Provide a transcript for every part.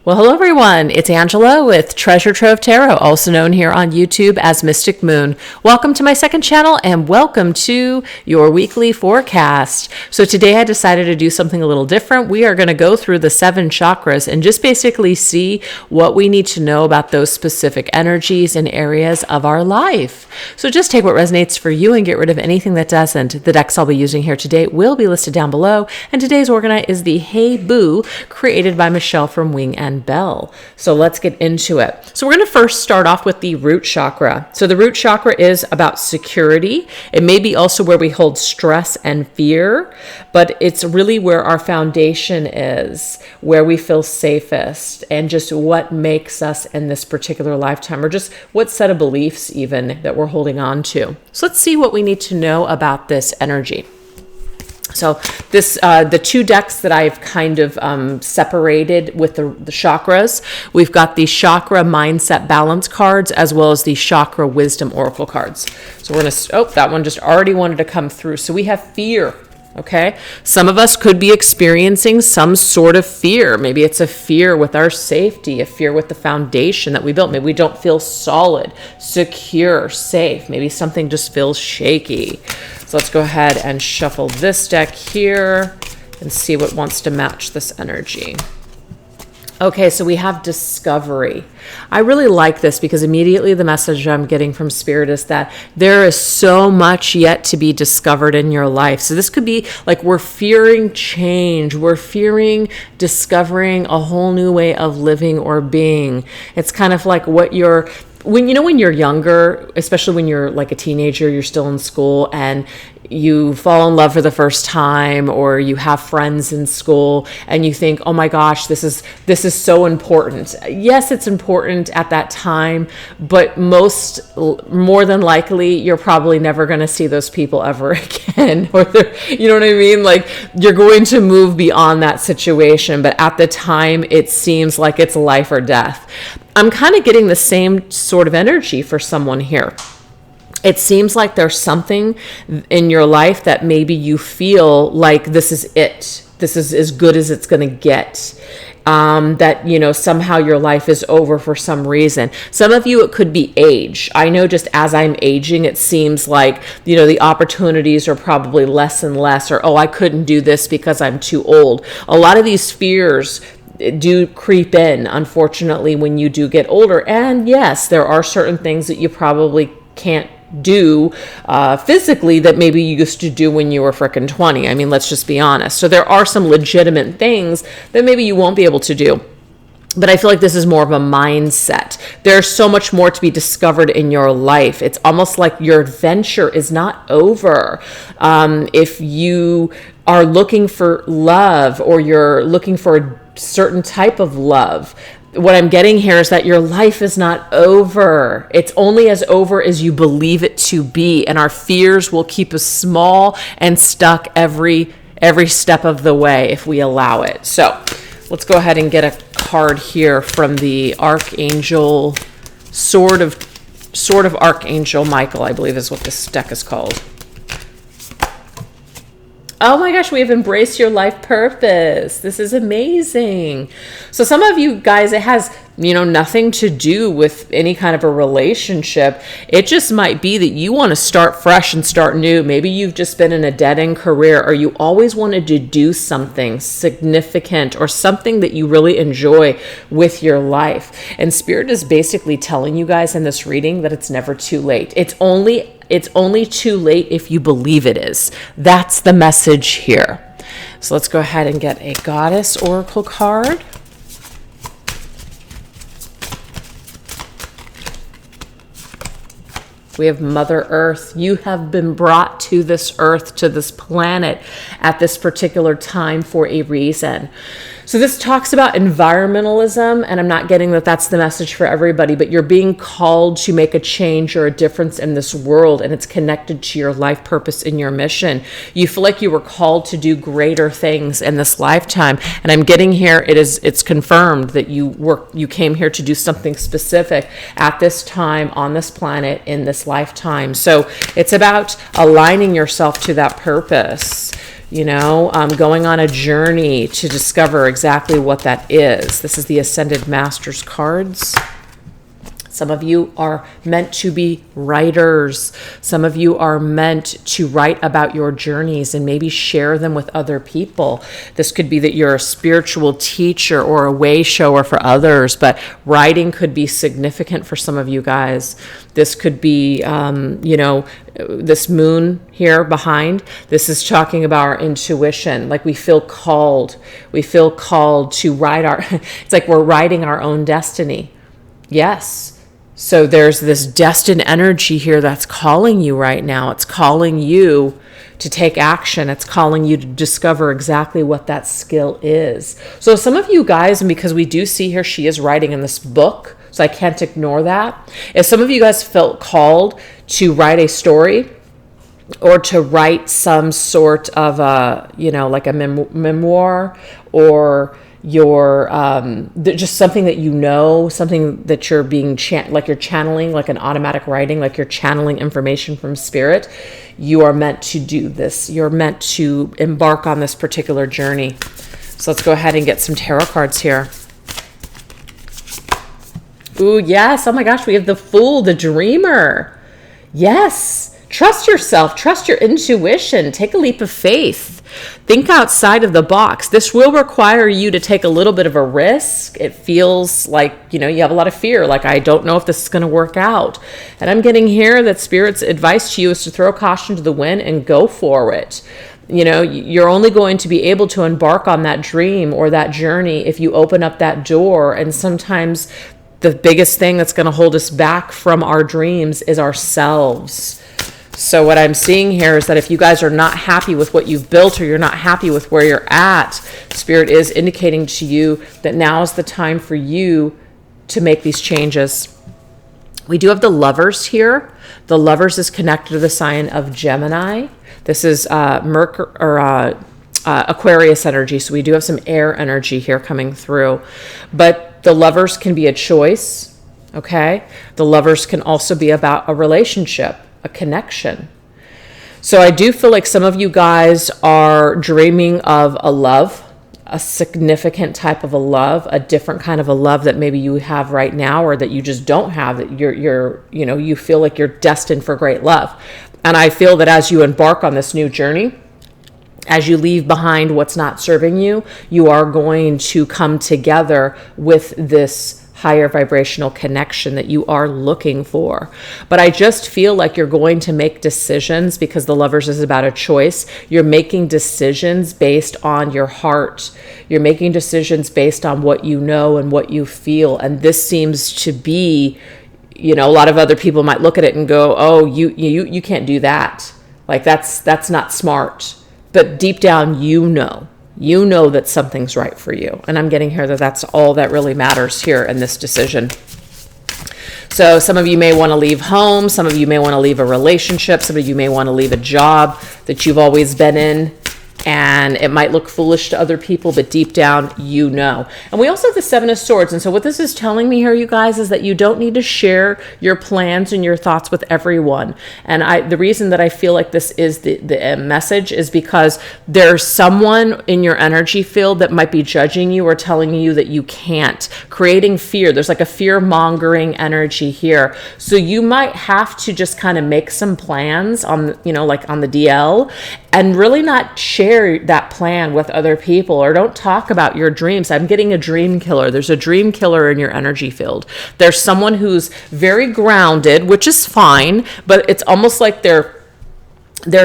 Well, hello everyone. It's Angela with Treasure Trove Tarot, also known here on YouTube as Mystic Moon. Welcome to my second channel and welcome to your weekly forecast. So today I decided to do something a little different. We are going to go through the 7 chakras and just basically see what we need to know about those specific energies and areas of our life. So just take what resonates for you and get rid of anything that doesn't. The decks I'll be using here today will be listed down below, and today's organite is the Hey Boo, created by Michelle from Wing and Bell. So let's get into it. So we're going to first start off with the root chakra. So the root chakra is about security. It may be also where we hold stress and fear, but it's really where our foundation is, where we feel safest, and just what makes us in this particular lifetime, or just what set of beliefs even that we're holding on to. So let's see what we need to know about this energy. So this, the 2 decks that I've kind of separated with the chakras, we've got the chakra mindset balance cards as well as the chakra wisdom oracle cards. So we're gonna, that one just already wanted to come through. So we have fear. Okay. Some of us could be experiencing some sort of fear. Maybe it's a fear with our safety, a fear with the foundation that we built. Maybe we don't feel solid, secure, safe. Maybe something just feels shaky. So let's go ahead and shuffle this deck here and see what wants to match this energy. Okay, so we have discovery. I really like this because immediately the message I'm getting from Spirit is that there is so much yet to be discovered in your life. So this could be like we're fearing change. We're fearing discovering a whole new way of living or being. It's kind of like what you're... when you're younger, especially when you're like a teenager, you're still in school and you fall in love for the first time, or you have friends in school and you think, oh my gosh, this is so important. Yes, it's important at that time, but more than likely, you're probably never going to see those people ever again. Or you know what I mean? Like, you're going to move beyond that situation, but at the time, it seems like it's life or death. I'm kind of getting the same sort of energy for someone here. It seems like there's something in your life that maybe you feel like this is it. This is as good as it's going to get. That, somehow your life is over for some reason. Some of you, it could be age. I know just as I'm aging, it seems like, the opportunities are probably less and less, or, I couldn't do this because I'm too old. A lot of these fears do creep in, unfortunately, when you do get older. And yes, there are certain things that you probably can't do physically that maybe you used to do when you were frickin' 20. I mean, let's just be honest. So there are some legitimate things that maybe you won't be able to do. But I feel like this is more of a mindset. There's so much more to be discovered in your life. It's almost like your adventure is not over. If you are looking for love, or you're looking for a certain type of love, what I'm getting here is that your life is not over. It's only as over as you believe it to be. And our fears will keep us small and stuck every step of the way if we allow it. So let's go ahead and get a card here from the Archangel, sort of Archangel Michael, I believe is what this deck is called. Oh my gosh, we have embraced your life purpose. This is amazing. So some of you guys, it has, nothing to do with any kind of a relationship. It just might be that you want to start fresh and start new. Maybe you've just been in a dead-end career, or you always wanted to do something significant or something that you really enjoy with your life. And Spirit is basically telling you guys in this reading that it's never too late. It's only too late if you believe it is. That's the message here. So let's go ahead and get a Goddess Oracle card. We have Mother Earth. You have been brought to this earth, to this planet at this particular time for a reason. So this talks about environmentalism, and I'm not getting that that's the message for everybody, but you're being called to make a change or a difference in this world, and it's connected to your life purpose and your mission. You feel like you were called to do greater things in this lifetime, and I'm getting here, it's confirmed that you came here to do something specific at this time on this planet in this lifetime. So it's about aligning yourself to that purpose. going on a journey to discover exactly what that is. This is the Ascended Masters cards. Some of you are meant to be writers. Some of you are meant to write about your journeys and maybe share them with other people. This could be that you're a spiritual teacher or a way shower for others, but writing could be significant for some of you guys. This could be, this moon here behind. This is talking about our intuition. Like we feel called. We feel called to write it's like we're writing our own destiny. Yes. So there's this destined energy here that's calling you right now. It's calling you to take action. It's calling you to discover exactly what that skill is. So some of you guys, and because we do see here, she is writing in this book, so I can't ignore that. If some of you guys felt called to write a story or to write some sort of like a memoir, or your just something that something that you're being like you're channeling, like an automatic writing, like you're channeling information from spirit, you are meant to do this. You're meant to embark on this particular journey. So let's go ahead and get some tarot cards here. Ooh, yes. Oh my gosh, we have the Fool, the Dreamer. Yes. Trust yourself, trust your intuition, take a leap of faith. Think outside of the box. This will require you to take a little bit of a risk. It feels like, you have a lot of fear, like I don't know if this is going to work out. And I'm getting here that Spirit's advice to you is to throw caution to the wind and go for it. You're only going to be able to embark on that dream or that journey if you open up that door. And sometimes the biggest thing that's going to hold us back from our dreams is ourselves. So what I'm seeing here is that if you guys are not happy with what you've built, or you're not happy with where you're at, Spirit is indicating to you that now is the time for you to make these changes. We do have the Lovers here. The Lovers is connected to the sign of Gemini. This is Aquarius energy. So we do have some air energy here coming through. But the Lovers can be a choice, okay? The Lovers can also be about a relationship, a connection. So I do feel like some of you guys are dreaming of a love, a significant type of a love, a different kind of a love that maybe you have right now, or that you just don't have, that you feel like you're destined for great love. And I feel that as you embark on this new journey, as you leave behind what's not serving you, you are going to come together with this higher vibrational connection that you are looking for. But I just feel like you're going to make decisions, because the Lovers is about a choice. You're making decisions based on your heart. You're making decisions based on what you know and what you feel. And this seems to be, a lot of other people might look at it and go, oh, you can't do that. Like that's not smart. But deep down, you know that something's right for you. And I'm getting here that that's all that really matters here in this decision. So some of you may want to leave home. Some of you may want to leave a relationship. Some of you may want to leave a job that you've always been in. And it might look foolish to other people, but deep down, you know. And we also have the Seven of Swords. And so what this is telling me here, you guys, is that you don't need to share your plans and your thoughts with everyone. And the reason that I feel like this is the message is because there's someone in your energy field that might be judging you or telling you that you can't, creating fear. There's like a fear-mongering energy here. So you might have to just kind of make some plans on, like on the DL, and really not share that plan with other people, or don't talk about your dreams. I'm getting a dream killer. There's a dream killer in your energy field. There's someone who's very grounded, which is fine, but it's almost like they're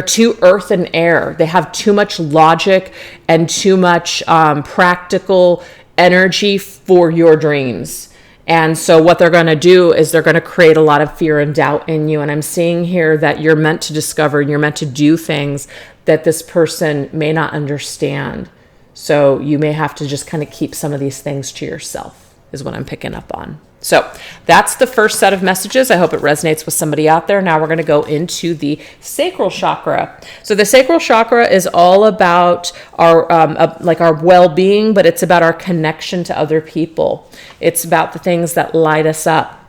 too earth and air. They have too much logic and too much practical energy for your dreams. And so what they're going to do is they're going to create a lot of fear and doubt in you. And I'm seeing here that you're meant to discover, and you're meant to do things that this person may not understand. So you may have to just kind of keep some of these things to yourself, is what I'm picking up on. So that's the first set of messages. I hope it resonates with somebody out there. Now we're going to go into the Sacral Chakra. So the Sacral Chakra is all about our our well-being, but it's about our connection to other people. It's about the things that light us up.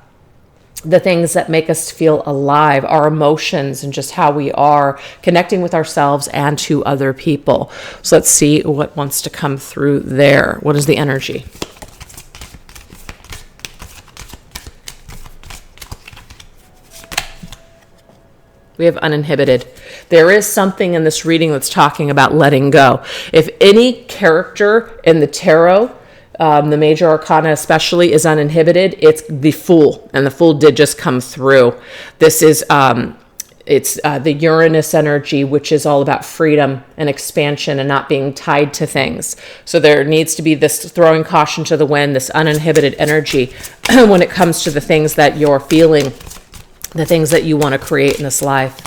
the things that make us feel alive, our emotions, and just how we are connecting with ourselves and to other people. So let's see what wants to come through there. What is the energy? We have uninhibited. There is something in this reading that's talking about letting go. If any character in the tarot, the major arcana especially, is uninhibited, it's the Fool, and the Fool did just come through. This is it's the Uranus energy, which is all about freedom and expansion and not being tied to things. So there needs to be this throwing caution to the wind, this uninhibited energy when it comes to the things that you're feeling, the things that you want to create in this life.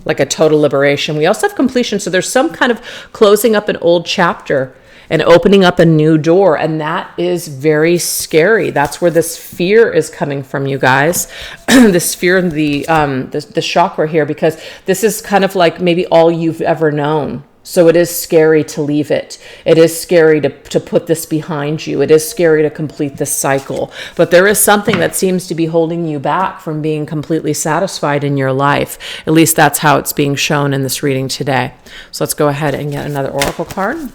Like a total liberation. We also have completion. So there's some kind of closing up an old chapter and opening up a new door. And that is very scary. That's where this fear is coming from, you guys. This fear in the chakra here, because this is kind of like maybe all you've ever known. So it is scary to leave it. It is scary to put this behind you. It is scary to complete this cycle. But there is something that seems to be holding you back from being completely satisfied in your life. At least that's how it's being shown in this reading today. So let's go ahead and get another oracle card.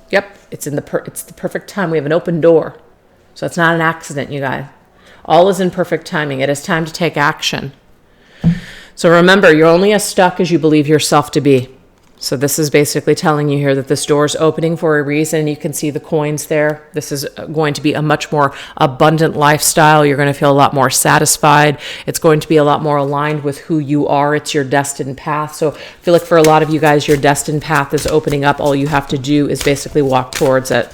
Yep, it's the perfect time. We have an open door. So it's not an accident, you guys. All is in perfect timing. It is time to take action. So remember, you're only as stuck as you believe yourself to be. So this is basically telling you here that this door is opening for a reason. You can see the coins there. This is going to be a much more abundant lifestyle. You're going to feel a lot more satisfied. It's going to be a lot more aligned with who you are. It's your destined path. So I feel like for a lot of you guys, your destined path is opening up. All you have to do is basically walk towards it.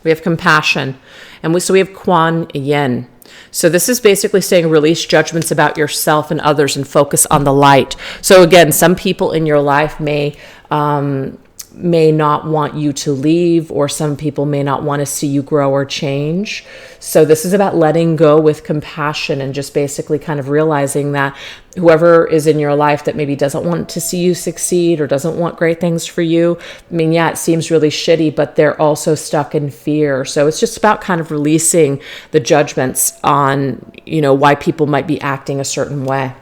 We have compassion. And so we have Kuan Yin. So this is basically saying release judgments about yourself and others and focus on the light. So again, some people in your life may not want you to leave, or some people may not want to see you grow or change. So this is about letting go with compassion and just basically kind of realizing that whoever is in your life that maybe doesn't want to see you succeed or doesn't want great things for you, I mean, yeah, it seems really shitty, but they're also stuck in fear. So it's just about kind of releasing the judgments on, why people might be acting a certain way.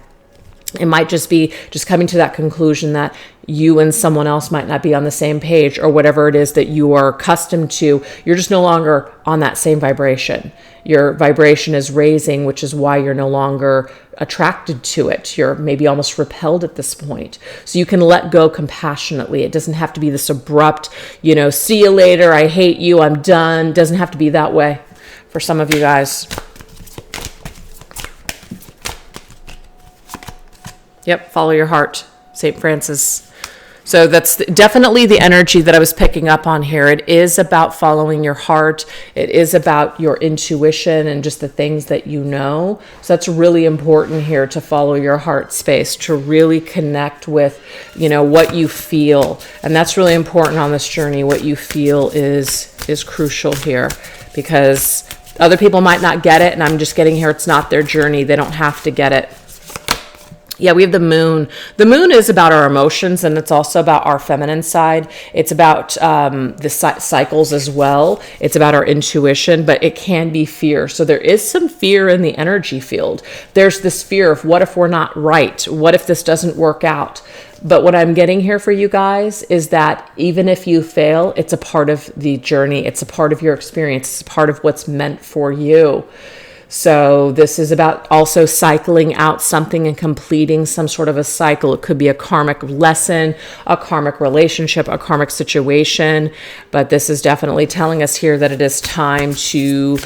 It might just be just coming to that conclusion that you and someone else might not be on the same page, or whatever it is that you are accustomed to. You're just no longer on that same vibration. Your vibration is raising, which is why you're no longer attracted to it. You're maybe almost repelled at this point. So you can let go compassionately. It doesn't have to be this abrupt, see you later, I hate you, I'm done. It doesn't have to be that way for some of you guys. Yep, follow your heart, St. Francis. So that's definitely the energy that I was picking up on here. It is about following your heart. It is about your intuition and just the things that you know. So that's really important here, to follow your heart space, to really connect with, what you feel. And that's really important on this journey. What you feel is crucial here, because other people might not get it. And I'm just getting here, it's not their journey. They don't have to get it. Yeah, we have the moon. The moon is about our emotions, and it's also about our feminine side. It's about the cycles as well. It's about our intuition, but it can be fear. So there is some fear in the energy field. There's this fear of, what if we're not right? What if this doesn't work out? But what I'm getting here for you guys is that even if you fail, it's a part of the journey. It's a part of your experience. It's a part of what's meant for you. So this is about also cycling out something and completing some sort of a cycle. It could be a karmic lesson, a karmic relationship, a karmic situation. But this is definitely telling us here that it is time to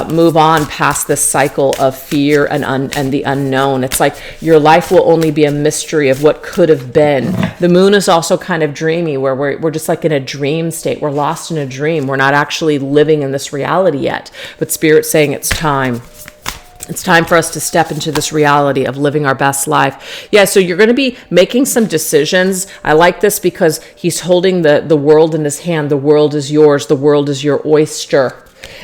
move on past this cycle of fear and the unknown. It's like your life will only be a mystery of what could have been. The moon is also kind of dreamy, where we're just like in a dream state. We're lost in a dream. We're not actually living in this reality yet. But Spirit's saying it's time. It's time for us to step into this reality of living our best life. Yeah, so you're going to be making some decisions. I like this because he's holding the world in his hand. The world is yours. The world is your oyster.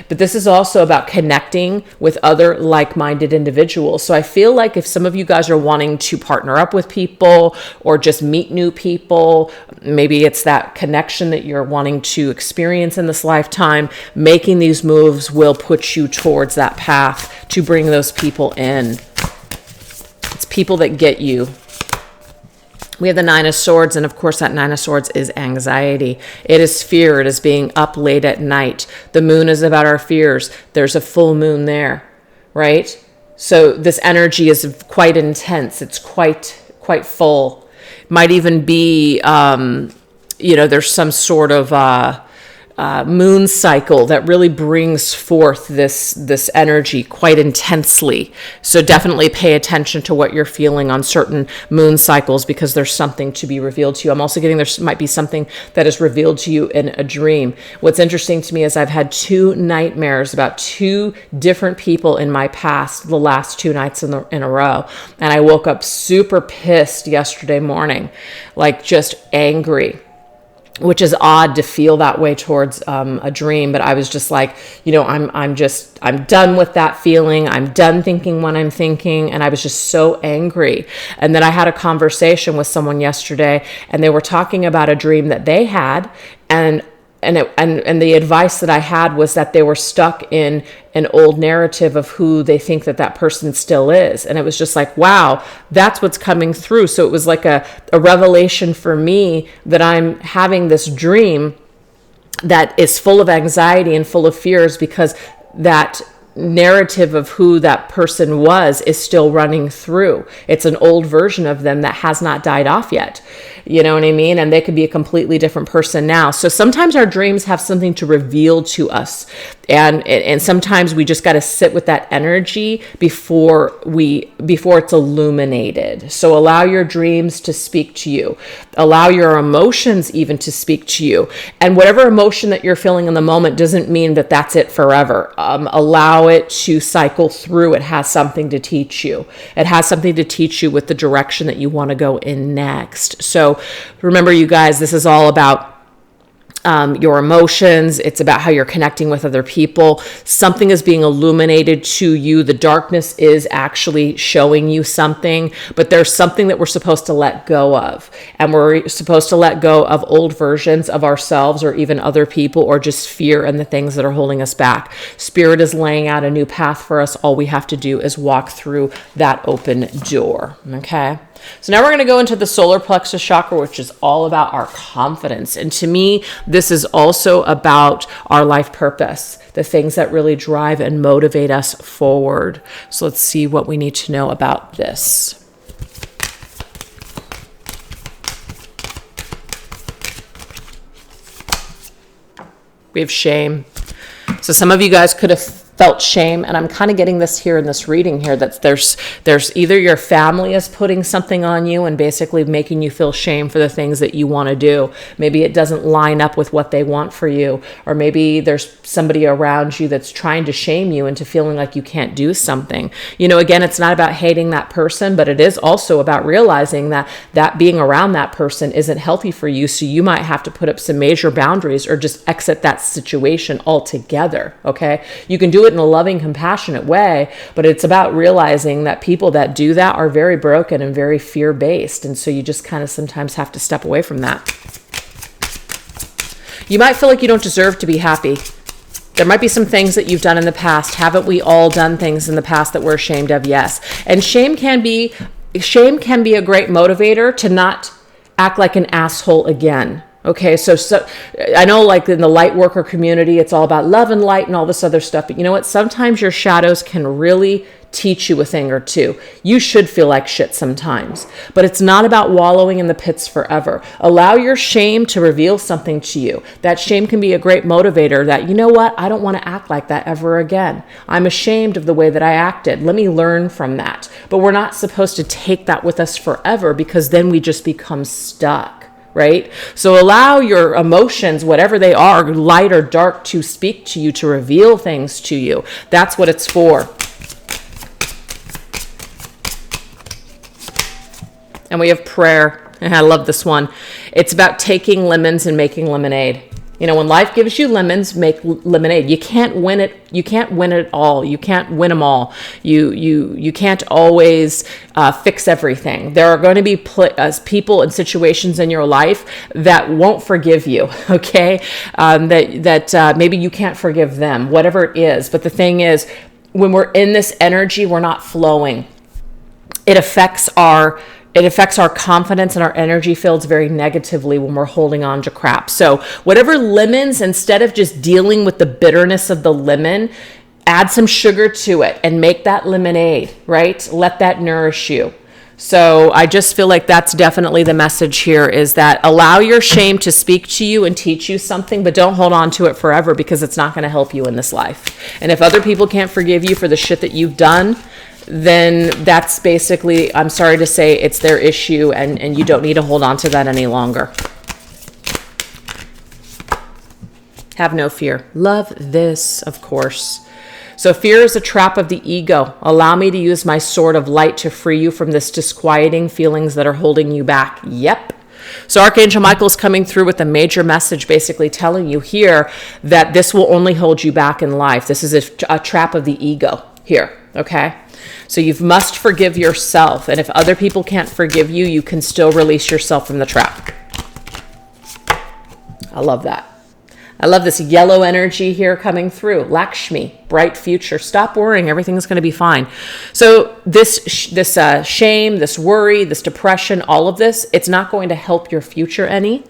But this is also about connecting with other like-minded individuals. So I feel like if some of you guys are wanting to partner up with people or just meet new people, maybe it's that connection that you're wanting to experience in this lifetime, making these moves will put you towards that path to bring those people in. It's people that get you. We have the Nine of Swords, and of course that Nine of Swords is anxiety. It is fear. It is being up late at night. The moon is about our fears. There's a full moon there, right? So this energy is quite intense. It's quite full. Might even be, there's some sort of moon cycle that really brings forth this energy quite intensely. So definitely pay attention to what you're feeling on certain moon cycles, because there's something to be revealed to you. I'm also getting there might be something that is revealed to you in a dream. What's interesting to me is I've had 2 nightmares about 2 different people in my past the last 2 nights in a row. And I woke up super pissed yesterday morning, like just angry, which is odd to feel that way towards a dream. But I was just like, I'm done with that feeling. I'm done thinking what I'm thinking. And I was just so angry. And then I had a conversation with someone yesterday, and they were talking about a dream that they had. And the advice that I had was that they were stuck in an old narrative of who they think that person still is. And it was just like, wow, that's what's coming through. So it was like a revelation for me that I'm having this dream that is full of anxiety and full of fears, because that narrative of who that person was is still running through. It's an old version of them that has not died off yet. You know what I mean? And they could be a completely different person now. So sometimes our dreams have something to reveal to us. And sometimes we just got to sit with that energy before it's illuminated. So allow your dreams to speak to you. Allow your emotions even to speak to you. And whatever emotion that you're feeling in the moment doesn't mean that that's it forever. Allow it to cycle through. It has something to teach you. It has something to teach you with the direction that you want to go in next. So remember, you guys, this is all about your emotions. It's about how you're connecting with other people. Something is being illuminated to you. The darkness is actually showing you something, but there's something that we're supposed to let go of. And we're supposed to let go of old versions of ourselves, or even other people, or just fear and the things that are holding us back. Spirit is laying out a new path for us. All we have to do is walk through that open door. Okay. So now we're going to go into the solar plexus chakra, which is all about our confidence. And to me, this is also about our life purpose, the things that really drive and motivate us forward. So let's see what we need to know about this. We have shame. So some of you guys could have felt shame, and I'm kind of getting this here in this reading here, that there's either your family is putting something on you and basically making you feel shame for the things that you want to do. Maybe it doesn't line up with what they want for you, or maybe there's somebody around you that's trying to shame you into feeling like you can't do something. Again, it's not about hating that person, but it is also about realizing that being around that person isn't healthy for you. So you might have to put up some major boundaries, or just exit that situation altogether. Okay, you can do it in a loving, compassionate way, but it's about realizing that people that do that are very broken and very fear-based. And so you just kind of sometimes have to step away from that. You might feel like you don't deserve to be happy. There might be some things that you've done in the past. Haven't we all done things in the past that we're ashamed of? Yes. And shame can be a great motivator to not act like an asshole again. Okay, so I know, like in the light worker community, it's all about love and light and all this other stuff. But you know what? Sometimes your shadows can really teach you a thing or two. You should feel like shit sometimes, but it's not about wallowing in the pits forever. Allow your shame to reveal something to you. That shame can be a great motivator that, you know what? I don't want to act like that ever again. I'm ashamed of the way that I acted. Let me learn from that. But we're not supposed to take that with us forever, because then we just become stuck. Right? So allow your emotions, whatever they are, light or dark, to speak to you, to reveal things to you. That's what it's for. And we have prayer. And I love this one. It's about taking lemons and making lemonade. When life gives you lemons, make lemonade. You can't win it. You can't win it all. You can't win them all. You can't always fix everything. There are going to be people and situations in your life that won't forgive you. Okay, that maybe you can't forgive them, whatever it is. But the thing is, when we're in this energy, we're not flowing. It affects our confidence and our energy fields very negatively when we're holding on to crap. So whatever lemons, instead of just dealing with the bitterness of the lemon, add some sugar to it and make that lemonade, right? Let that nourish you. So I just feel like that's definitely the message here, is that allow your shame to speak to you and teach you something, but don't hold on to it forever, because it's not going to help you in this life. And if other people can't forgive you for the shit that you've done, then that's basically, I'm sorry to say, it's their issue, and you don't need to hold on to that any longer. Have no fear. Love this, of course. So fear is a trap of the ego. Allow me to use my sword of light to free you from this disquieting feelings that are holding you back. Yep. So Archangel Michael is coming through with a major message, basically telling you here that this will only hold you back in life. This is a trap of the ego here, okay? So you must forgive yourself. And if other people can't forgive you, you can still release yourself from the trap. I love that. I love this yellow energy here coming through. Lakshmi, bright future. Stop worrying. Everything's going to be fine. So this shame, this worry, this depression, all of this, it's not going to help your future any.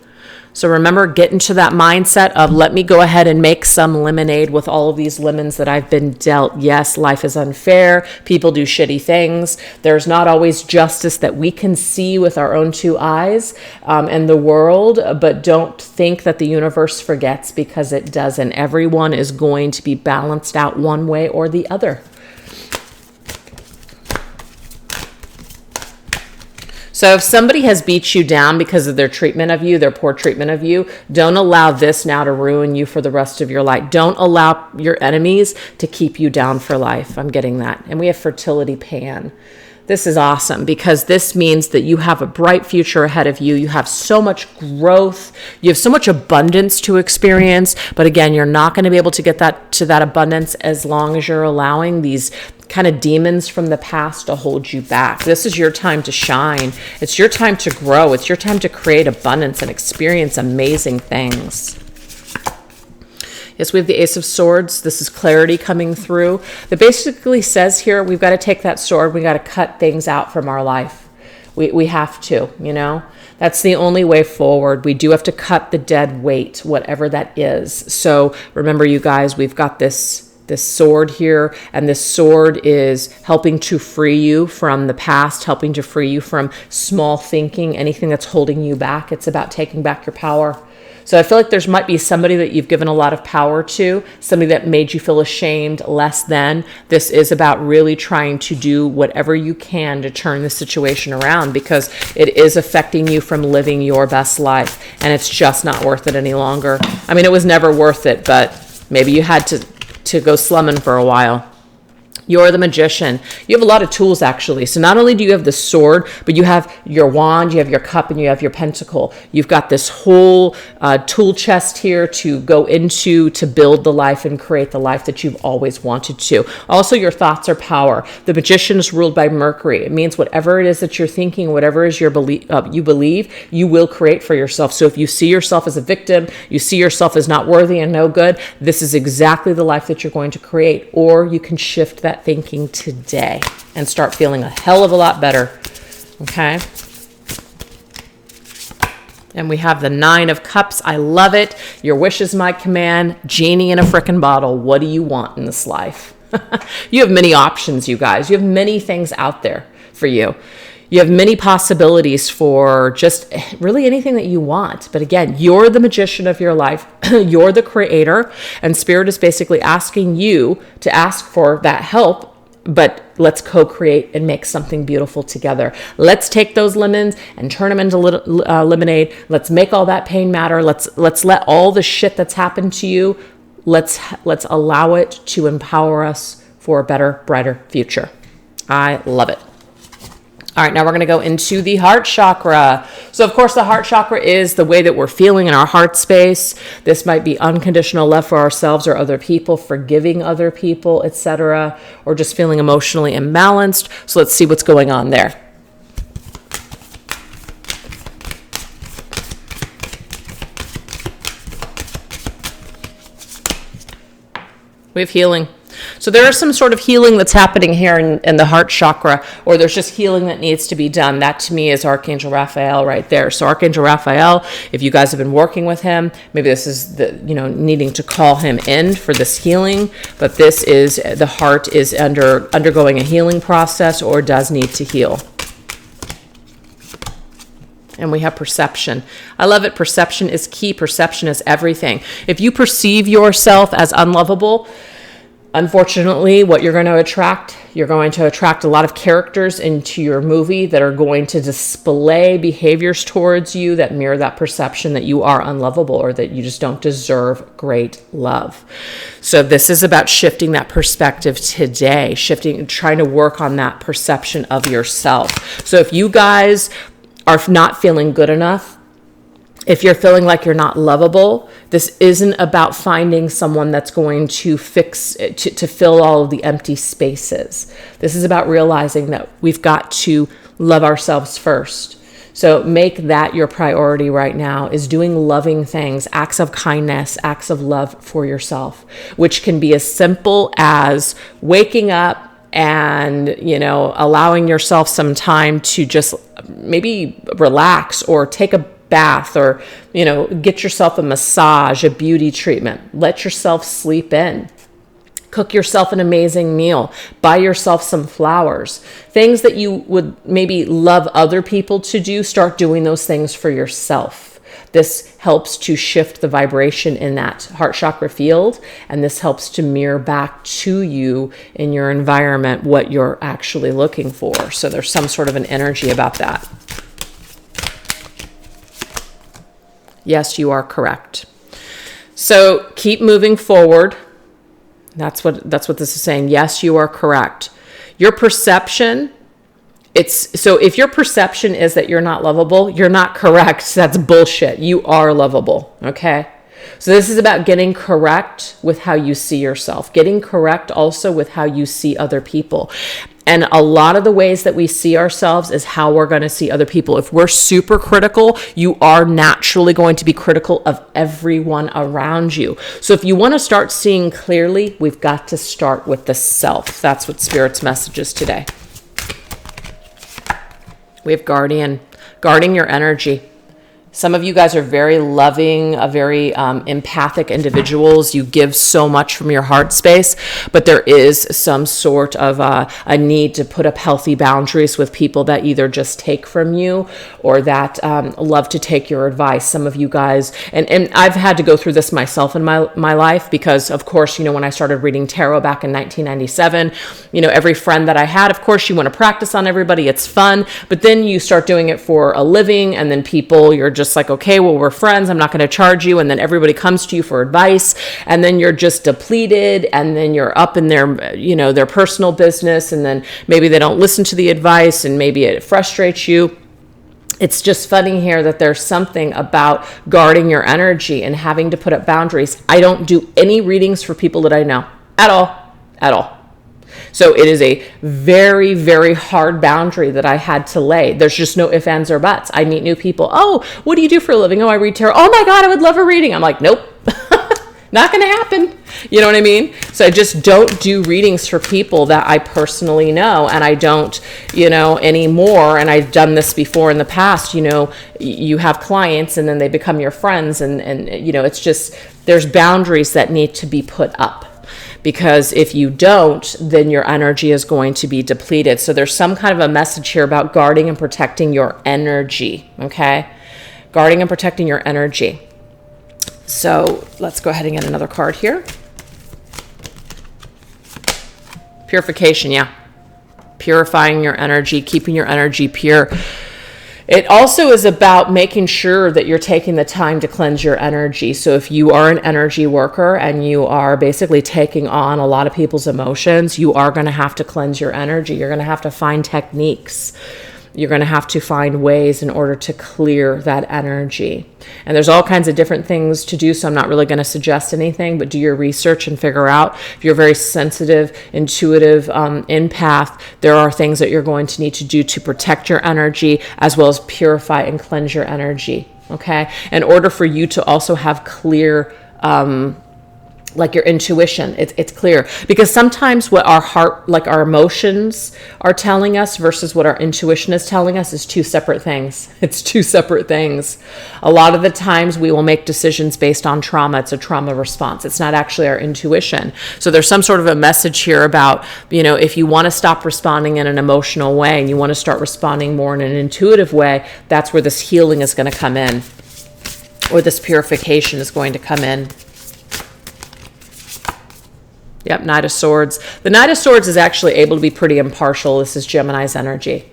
So remember, get into that mindset of, let me go ahead and make some lemonade with all of these lemons that I've been dealt. Yes, life is unfair. People do shitty things. There's not always justice that we can see with our own two eyes in the world, but don't think that the universe forgets, because it doesn't. Everyone is going to be balanced out one way or the other. So if somebody has beat you down because of their treatment of you, their poor treatment of you, don't allow this now to ruin you for the rest of your life. Don't allow your enemies to keep you down for life. I'm getting that. And we have fertility pan. This is awesome, because this means that you have a bright future ahead of you. You have so much growth. You have so much abundance to experience. But again, you're not going to be able to get that abundance as long as you're allowing these kind of demons from the past to hold you back. This is your time to shine. It's your time to grow. It's your time to create abundance and experience amazing things. Yes, we have the Ace of Swords. This is clarity coming through. That basically says here, we've got to take that sword. We got to cut things out from our life. We have to, That's the only way forward. We do have to cut the dead weight, whatever that is. So remember, you guys, we've got this sword here, and this sword is helping to free you from the past, helping to free you from small thinking, anything that's holding you back. It's about taking back your power. So I feel like there might be somebody that you've given a lot of power to, somebody that made you feel ashamed, less than. This is about really trying to do whatever you can to turn the situation around, because it is affecting you from living your best life, and it's just not worth it any longer. I mean, it was never worth it, but maybe you had to go slumming for a while. You're the Magician. You have a lot of tools, actually. So not only do you have the sword, but you have your wand, you have your cup, and you have your pentacle. You've got this whole tool chest here to go into to build the life and create the life that you've always wanted to. Also, your thoughts are power. The Magician is ruled by Mercury. It means whatever it is that you're thinking, whatever is your you believe, you will create for yourself. So if you see yourself as a victim, you see yourself as not worthy and no good, this is exactly the life that you're going to create. Or you can shift that thinking today and start feeling a hell of a lot better. Okay. And we have the 9 of Cups. I love it. Your wish is my command. Genie in a frickin' bottle. What do you want in this life? You have many options, you guys. You have many things out there for you. You have many possibilities for just really anything that you want. But again, you're the magician of your life. You're the creator. And Spirit is basically asking you to ask for that help. But let's co-create and make something beautiful together. Let's take those lemons and turn them into lemonade. Let's make all that pain matter. Let's let all the shit that's happened to you, let's allow it to empower us for a better, brighter future. I love it. All right, now we're going to go into the heart chakra. So, of course, the heart chakra is the way that we're feeling in our heart space. This might be unconditional love for ourselves or other people, forgiving other people, etc., or just feeling emotionally imbalanced. So let's see what's going on there. We have healing. So there is some sort of healing that's happening here in the heart chakra, or there's just healing that needs to be done. That to me is Archangel Raphael right there. So Archangel Raphael, if you guys have been working with him, maybe this is the, needing to call him in for this healing, but this is, the heart is undergoing a healing process or does need to heal. And we have perception. I love it. Perception is key. Perception is everything. If you perceive yourself as unlovable, unfortunately, what you're going to attract a lot of characters into your movie that are going to display behaviors towards you that mirror that perception that you are unlovable or that you just don't deserve great love. So this is about shifting that perspective today, trying to work on that perception of yourself. So if you guys are not feeling good enough, if you're feeling like you're not lovable, this isn't about finding someone that's going to to fill all of the empty spaces. This is about realizing that we've got to love ourselves first. So make that your priority right now, is doing loving things, acts of kindness, acts of love for yourself, which can be as simple as waking up and, allowing yourself some time to just maybe relax or take a bath or, get yourself a massage, a beauty treatment. Let yourself sleep in. Cook yourself an amazing meal. Buy yourself some flowers. Things that you would maybe love other people to do, start doing those things for yourself. This helps to shift the vibration in that heart chakra field, and this helps to mirror back to you in your environment what you're actually looking for. So there's some sort of an energy about that. Yes, you are correct. So keep moving forward. That's what this is saying. Yes, you are correct. Your perception, if your perception is that you're not lovable, you're not correct. That's bullshit. You are lovable. Okay. So this is about getting correct with how you see yourself, getting correct also with how you see other people. And a lot of the ways that we see ourselves is how we're going to see other people. If we're super critical, you are naturally going to be critical of everyone around you. So if you want to start seeing clearly, we've got to start with the self. That's what Spirit's message is today. We have guardian, guarding your energy. Some of you guys are very loving, very empathic individuals. You give so much from your heart space, but there is some sort of a need to put up healthy boundaries with people that either just take from you or that love to take your advice. Some of you guys, and I've had to go through this myself in my life because, of course, when I started reading tarot back in 1997, every friend that I had, of course, you want to practice on everybody. It's fun, but then you start doing it for a living, and then you're just like, okay, well, we're friends, I'm not going to charge you. And then everybody comes to you for advice, and then you're just depleted, and then you're up in their personal business, and then maybe they don't listen to the advice, and maybe it frustrates you. It's just funny here that there's something about guarding your energy and having to put up boundaries. I don't do any readings for people that I know at all. So it is a very, very hard boundary that I had to lay. There's just no ifs, ands, or buts. I meet new people. Oh, what do you do for a living? Oh, I read tarot. Oh my God, I would love a reading. I'm like, nope, not going to happen. You know what I mean? So I just don't do readings for people that I personally know. And I don't, anymore. And I've done this before in the past. You have clients and then they become your friends. And it's just, there's boundaries that need to be put up. Because if you don't, then your energy is going to be depleted. So there's some kind of a message here about guarding and protecting your energy, okay? Guarding and protecting your energy. So let's go ahead and get another card here. Purification, yeah. Purifying your energy, keeping your energy pure. It also is about making sure that you're taking the time to cleanse your energy. So if you are an energy worker and you are basically taking on a lot of people's emotions, you are going to have to cleanse your energy. You're going to have to find techniques. you're going to have to find ways in order to clear that energy. And there's all kinds of different things to do, so I'm not really going to suggest anything, but do your research and figure out. If you're very sensitive, intuitive, empath, there are things that you're going to need to do to protect your energy as well as purify and cleanse your energy, okay? In order for you to also have clear like your intuition, it's clear, because sometimes what our heart, like our emotions are telling us versus what our intuition is telling us is two separate things. It's two separate things. A lot of the times we will make decisions based on trauma. It's a trauma response. It's not actually our intuition. So there's some sort of a message here about, if you want to stop responding in an emotional way and you want to start responding more in an intuitive way, that's where this healing is going to come in, or this purification is going to come in. Yep, Knight of Swords. The Knight of Swords is actually able to be pretty impartial. This is Gemini's energy.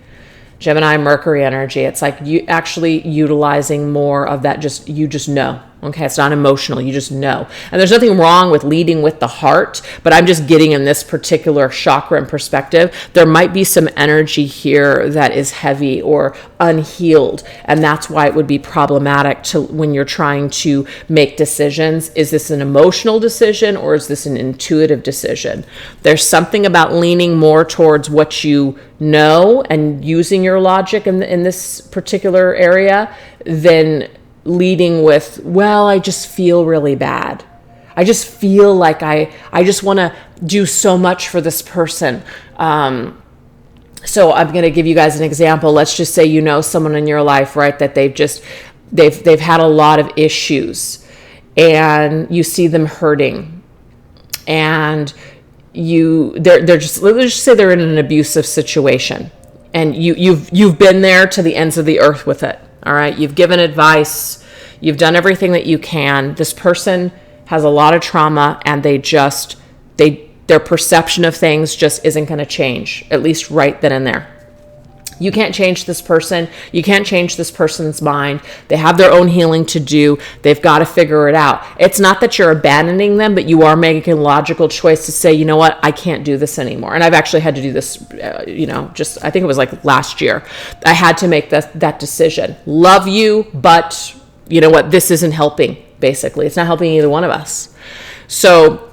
Gemini, Mercury energy. It's like you actually utilizing more of that, you just know. Okay, it's not emotional, you just know. And there's nothing wrong with leading with the heart, but I'm just getting in this particular chakra and perspective, there might be some energy here that is heavy or unhealed, and that's why it would be problematic when you're trying to make decisions. Is this an emotional decision or is this an intuitive decision? There's something about leaning more towards what you know and using your logic in this particular area than leading with, well, I just feel really bad. I just feel like I just want to do so much for this person. So I'm going to give you guys an example. Let's just say someone in your life, right, that they've had a lot of issues, and you see them hurting, and let's just say they're in an abusive situation, and you've been there to the ends of the earth with it. All right, you've given advice, you've done everything that you can. This person has a lot of trauma, and their perception of things just isn't going to change, at least right then and there. You can't change this person. You can't change this person's mind. They have their own healing to do. They've got to figure it out. It's not that you're abandoning them, but you are making a logical choice to say, you know what, I can't do this anymore. And I've actually had to do this, I think it was like last year. I had to make that decision. Love you, but you know what, this isn't helping, basically. It's not helping either one of us. So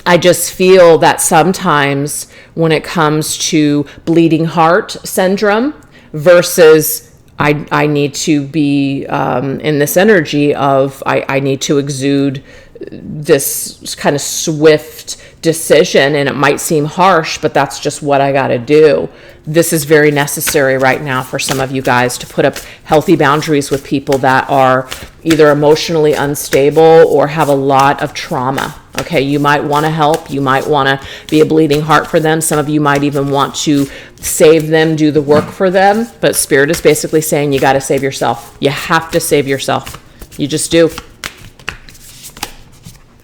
I just feel that sometimes when it comes to bleeding heart syndrome versus I need to be in this energy of I need to exude this kind of swift decision, and it might seem harsh, but that's just what I got to do. This is very necessary right now for some of you guys to put up healthy boundaries with people that are either emotionally unstable or have a lot of trauma. Okay, you might want to help. You might want to be a bleeding heart for them. Some of you might even want to save them, do the work for them. But Spirit is basically saying you got to save yourself. You have to save yourself. You just do.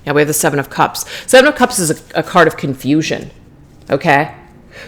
Yeah, we have the Seven of Cups. Seven of Cups is a card of confusion. Okay?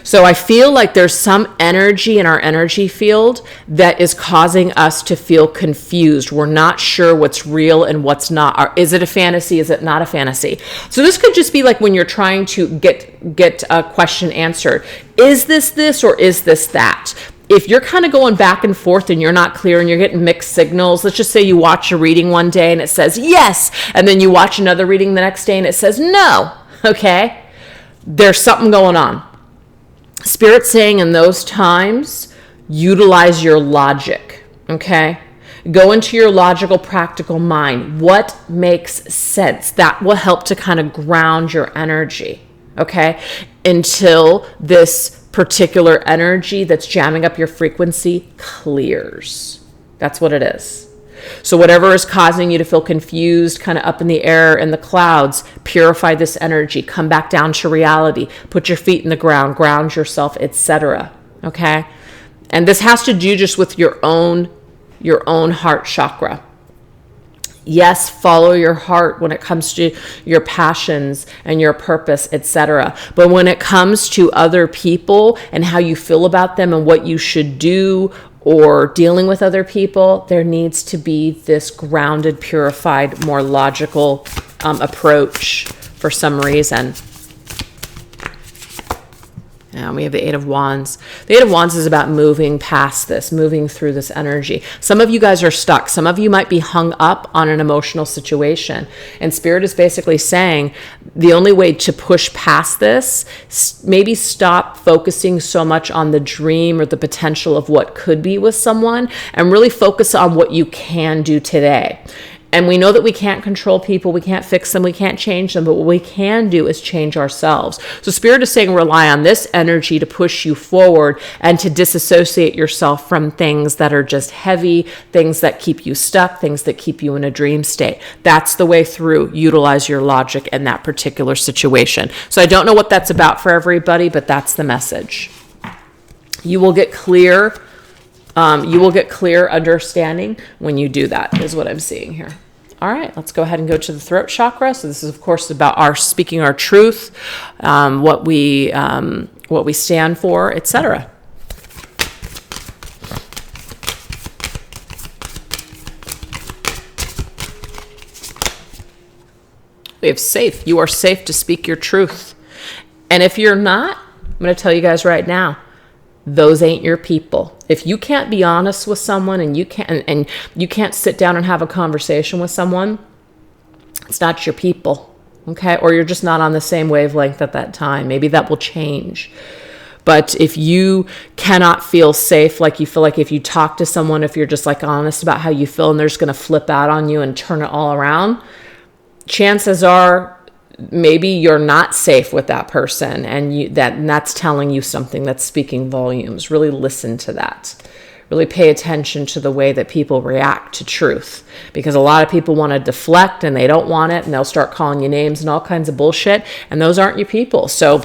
So I feel like there's some energy in our energy field that is causing us to feel confused. We're not sure what's real and what's not. Is it a fantasy? Is it not a fantasy? So this could just be like when you're trying to get a question answered. Is this or is this that? If you're kind of going back and forth and you're not clear and you're getting mixed signals, let's just say you watch a reading one day and it says yes, and then you watch another reading the next day and it says no, okay? There's something going on. Spirit's saying in those times, utilize your logic, okay? Go into your logical, practical mind. What makes sense? That will help to kind of ground your energy, okay? Until this particular energy that's jamming up your frequency clears. That's what it is. So whatever is causing you to feel confused, kind of up in the air in the clouds, purify this energy, come back down to reality, put your feet in the ground, ground yourself, etc. Okay? And this has to do just with your own heart chakra. Yes, follow your heart when it comes to your passions and your purpose, etc. But when it comes to other people and how you feel about them and what you should do or dealing with other people, there needs to be this grounded, purified, more logical approach for some reason. And we have the Eight of Wands. The Eight of Wands is about moving past this, moving through this energy. Some of you guys are stuck. Some of you might be hung up on an emotional situation. And Spirit is basically saying the only way to push past this, maybe stop focusing so much on the dream or the potential of what could be with someone and really focus on what you can do today. And we know that we can't control people, we can't fix them, we can't change them, but what we can do is change ourselves. So Spirit is saying rely on this energy to push you forward and to disassociate yourself from things that are just heavy, things that keep you stuck, things that keep you in a dream state. That's the way through. Utilize your logic in that particular situation. So I don't know what that's about for everybody, but that's the message. You will get clear. You will get clear understanding when you do that, is what I'm seeing here. All right, let's go ahead and go to the throat chakra. So this is, of course, about our speaking our truth, what we stand for, etc. We have safe. You are safe to speak your truth. And if you're not, I'm going to tell you guys right now, those ain't your people. If you can't be honest with someone and you can't sit down and have a conversation with someone, it's not your people, okay? Or you're just not on the same wavelength at that time. Maybe that will change. But if you cannot feel safe, like you feel like if you talk to someone, if you're just like honest about how you feel and they're just going to flip out on you and turn it all around, chances are maybe you're not safe with that person, and that's telling you something, that's speaking volumes. Really listen to that. Really pay attention to the way that people react to truth, because a lot of people want to deflect and they don't want it, and they'll start calling you names and all kinds of bullshit, and those aren't your people. So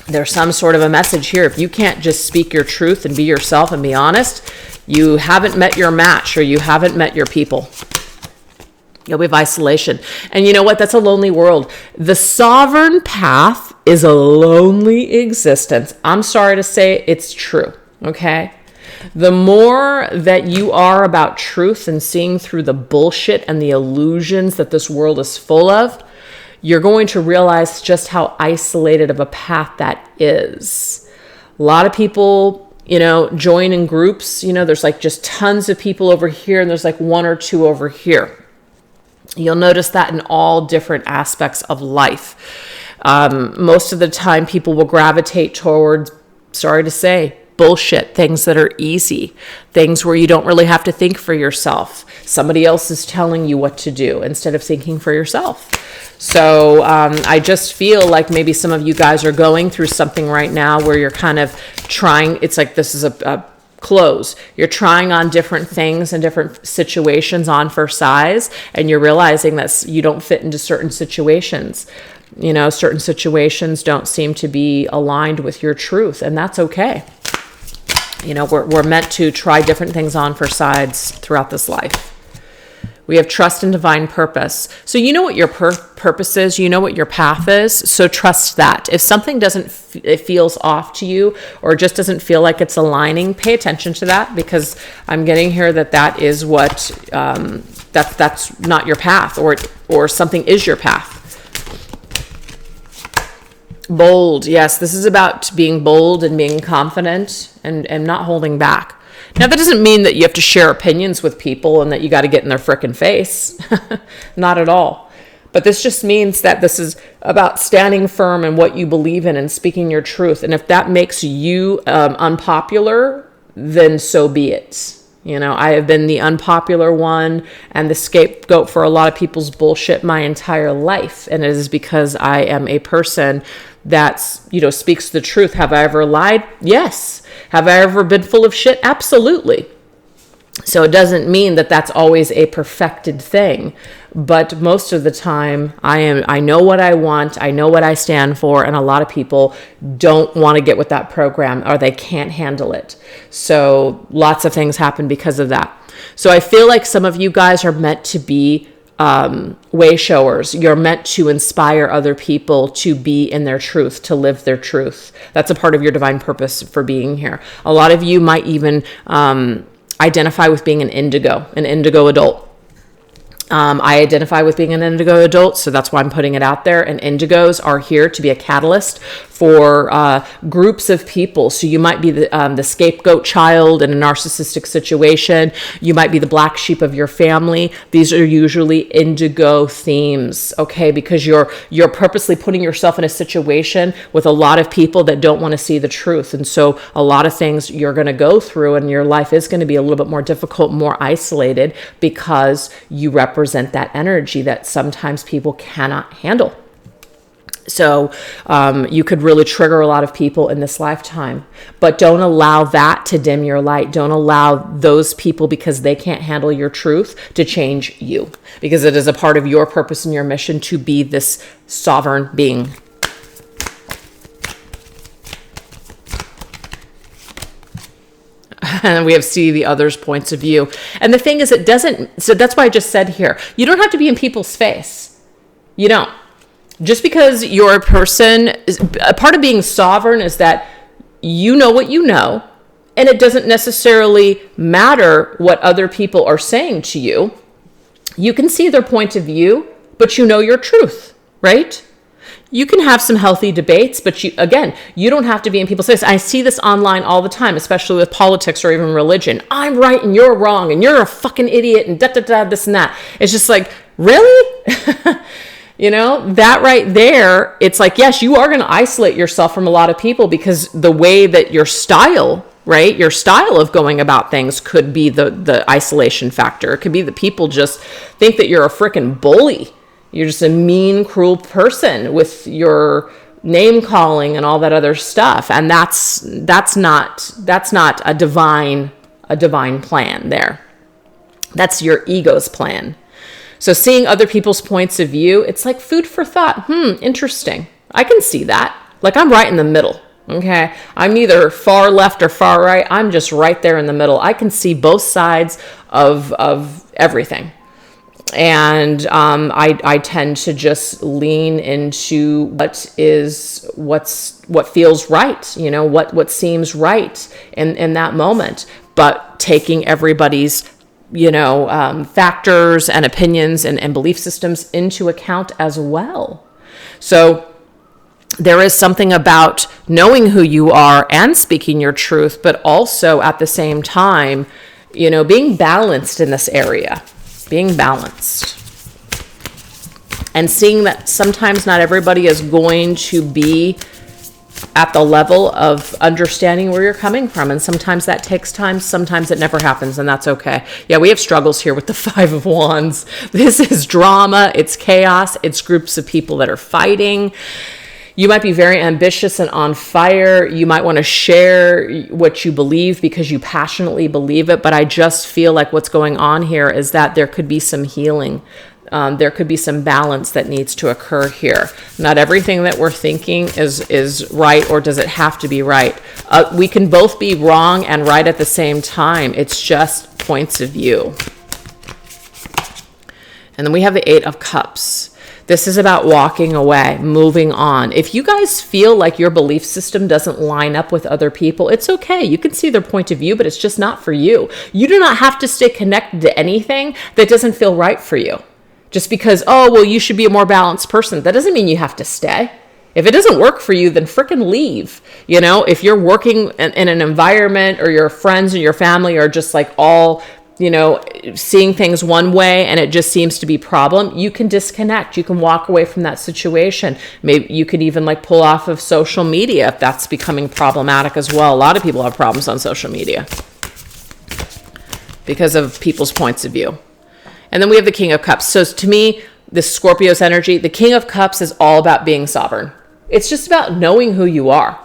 there's some sort of a message here. If you can't just speak your truth and be yourself and be honest, you haven't met your match, or you haven't met your people. You'll be isolation. And you know what? That's a lonely world. The sovereign path is a lonely existence. I'm sorry to say it's true, okay? The more that you are about truth and seeing through the bullshit and the illusions that this world is full of, you're going to realize just how isolated of a path that is. A lot of people, join in groups. There's like just tons of people over here, and there's like one or two over here. You'll notice that in all different aspects of life. Most of the time, people will gravitate towards, sorry to say, bullshit, things that are easy, things where you don't really have to think for yourself. Somebody else is telling you what to do instead of thinking for yourself. So I just feel like maybe some of you guys are going through something right now where you're kind of trying, it's like this is a clothes. You're trying on different things and different situations on for size, and you're realizing that you don't fit into certain situations. Certain situations don't seem to be aligned with your truth, and that's okay. We're meant to try different things on for sides throughout this life. We have trust and divine purpose. So you know what your purpose is, you know what your path is, so trust that. If something it feels off to you, or just doesn't feel like it's aligning, pay attention to that, because I'm getting here that is what, that's not your path, or something is your path. Bold, yes, this is about being bold and being confident and not holding back. Now, that doesn't mean that you have to share opinions with people and that you got to get in their frickin' face. Not at all. But this just means that this is about standing firm in what you believe in and speaking your truth. And if that makes you unpopular, then so be it. I have been the unpopular one and the scapegoat for a lot of people's bullshit my entire life. And it is because I am a person that, speaks the truth. Have I ever lied? Yes. Have I ever been full of shit? Absolutely. So it doesn't mean that that's always a perfected thing, but most of the time I know what I want, I know what I stand for, and a lot of people don't want to get with that program, or they can't handle it. So lots of things happen because of that. So I feel like some of you guys are meant to be way showers. You're meant to inspire other people to be in their truth, to live their truth. That's a part of your divine purpose for being here. A lot of you might even identify with being an indigo adult. I identify with being an indigo adult, so that's why I'm putting it out there. And indigos are here to be a catalyst for groups of people. So you might be the scapegoat child in a narcissistic situation. You might be the black sheep of your family. These are usually indigo themes, okay? Because you're purposely putting yourself in a situation with a lot of people that don't want to see the truth. And so a lot of things you're going to go through, and your life is going to be a little bit more difficult, more isolated, because you represent that energy that sometimes people cannot handle. So you could really trigger a lot of people in this lifetime, but don't allow that to dim your light. Don't allow those people, because they can't handle your truth, to change you, because it is a part of your purpose and your mission to be this sovereign being. And we have see the other's points of view. And the thing is, it doesn't, so that's why I just said here, you don't have to be in people's face. You don't. Just because you're a person, a part of being sovereign is that you know what you know, and it doesn't necessarily matter what other people are saying to you. You can see their point of view, but you know your truth, right? You can have some healthy debates, but you don't have to be in people's face. I see this online all the time, especially with politics or even religion. I'm right and you're wrong, and you're a fucking idiot, and this and that. It's just like, really? You know, that right there, it's like, yes, you are going to isolate yourself from a lot of people, because the way that your style, right, your style of going about things could be the isolation factor. It could be that people just think that you're a freaking bully. You're just a mean, cruel person with your name calling and all that other stuff. And that's not a divine plan there. That's your ego's plan. So seeing other people's points of view, it's like food for thought. Interesting. I can see that. Like, I'm right in the middle. Okay. I'm neither far left or far right. I'm just right there in the middle. I can see both sides of everything. And I tend to just lean into what feels right, you know, what seems right in that moment, but taking everybody's, you know, factors and opinions and belief systems into account as well. So there is something about knowing who you are and speaking your truth, but also at the same time, you know, being balanced in this area. Being balanced and seeing that sometimes not everybody is going to be at the level of understanding where you're coming from. And sometimes that takes time. Sometimes it never happens, and that's okay. Yeah, we have struggles here with the Five of Wands. This is drama. It's chaos. It's groups of people that are fighting. You might be very ambitious and on fire. You might want to share what you believe because you passionately believe it. But I just feel like what's going on here is that there could be some healing. There could be some balance that needs to occur here. Not everything that we're thinking is right, or does it have to be right? We can both be wrong and right at the same time. It's just points of view. And then we have the Eight of Cups. This is about walking away, moving on. If you guys feel like your belief system doesn't line up with other people, it's okay. You can see their point of view, but it's just not for you. You do not have to stay connected to anything that doesn't feel right for you. Just because, oh, well, you should be a more balanced person. That doesn't mean you have to stay. If it doesn't work for you, then frickin' leave. You know, if you're working in an environment, or your friends and your family are just like all, you know, seeing things one way and it just seems to be problem, you can disconnect. You can walk away from that situation. Maybe you could even like pull off of social media if that's becoming problematic as well. A lot of people have problems on social media because of people's points of view. And then we have the King of Cups. So to me, this Scorpio's energy, the King of Cups is all about being sovereign. It's just about knowing who you are.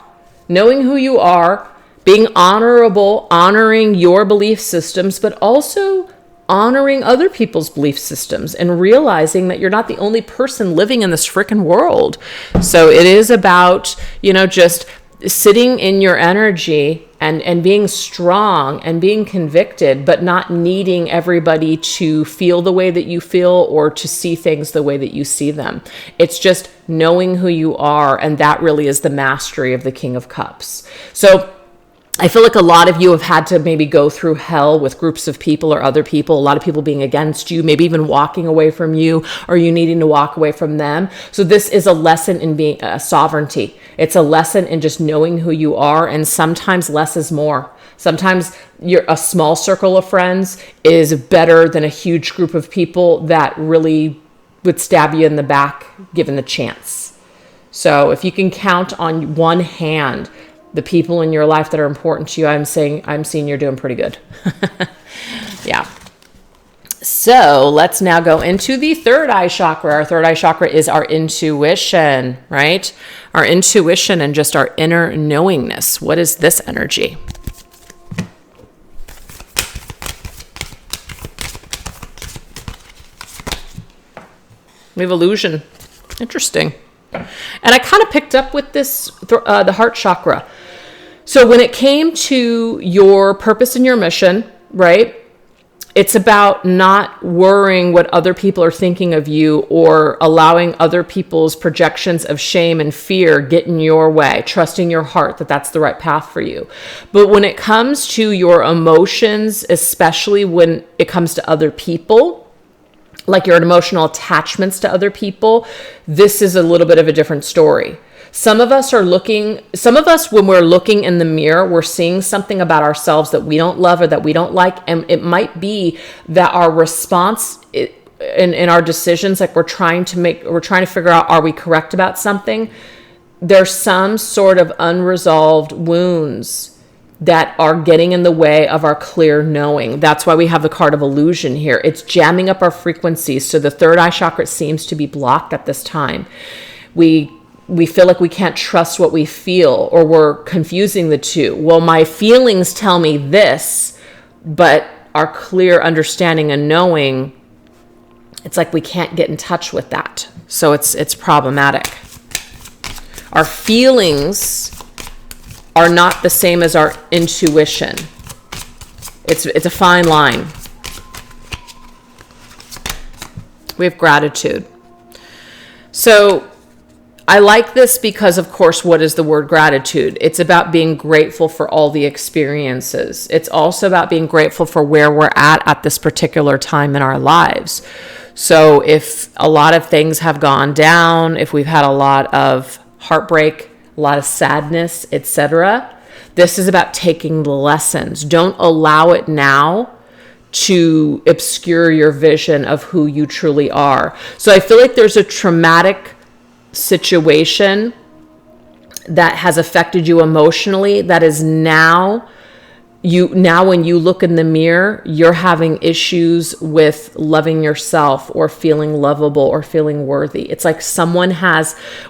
Knowing who you are, being honorable, honoring your belief systems, but also honoring other people's belief systems and realizing that you're not the only person living in this freaking world. So it is about, you know, just sitting in your energy and being strong and being convicted, but not needing everybody to feel the way that you feel or to see things the way that you see them. It's just knowing who you are, and that really is the mastery of the King of Cups. So I feel like a lot of you have had to maybe go through hell with groups of people or other people, a lot of people being against you, maybe even walking away from you, or you needing to walk away from them. So this is a lesson in being sovereignty. It's a lesson in just knowing who you are, and sometimes less is more. Sometimes a small circle of friends is better than a huge group of people that really would stab you in the back given the chance. So if you can count on one hand the people in your life that are important to you, I'm seeing you're doing pretty good. Yeah. So let's now go into the third eye chakra. Our third eye chakra is our intuition, right? Our intuition and just our inner knowingness. What is this energy? We have illusion. Interesting. And I kind of picked up with this, the heart chakra. So when it came to your purpose and your mission, right? It's about not worrying what other people are thinking of you, or allowing other people's projections of shame and fear get in your way, trusting your heart that that's the right path for you. But when it comes to your emotions, especially when it comes to other people, like your emotional attachments to other people, this is a little bit of a different story. Some of us, when we're looking in the mirror, we're seeing something about ourselves that we don't love or that we don't like. And it might be that our response in our decisions, like we're trying to figure out, are we correct about something? There's some sort of unresolved wounds that are getting in the way of our clear knowing. That's why we have the card of illusion here. It's jamming up our frequencies. So the third eye chakra seems to be blocked at this time. We feel like we can't trust what we feel, or we're confusing the two. Well, my feelings tell me this, but our clear understanding and knowing, it's like we can't get in touch with that. So it's problematic. Our feelings are not the same as our intuition. It's a fine line. We have gratitude. So I like this because, of course, what is the word gratitude? It's about being grateful for all the experiences. It's also about being grateful for where we're at this particular time in our lives. So if a lot of things have gone down, if we've had a lot of heartbreak, a lot of sadness, etc., this is about taking the lessons. Don't allow it now to obscure your vision of who you truly are. So I feel like there's a traumatic situation that has affected you emotionally that is now when you look in the mirror, you're having issues with loving yourself or feeling lovable or feeling worthy. It's like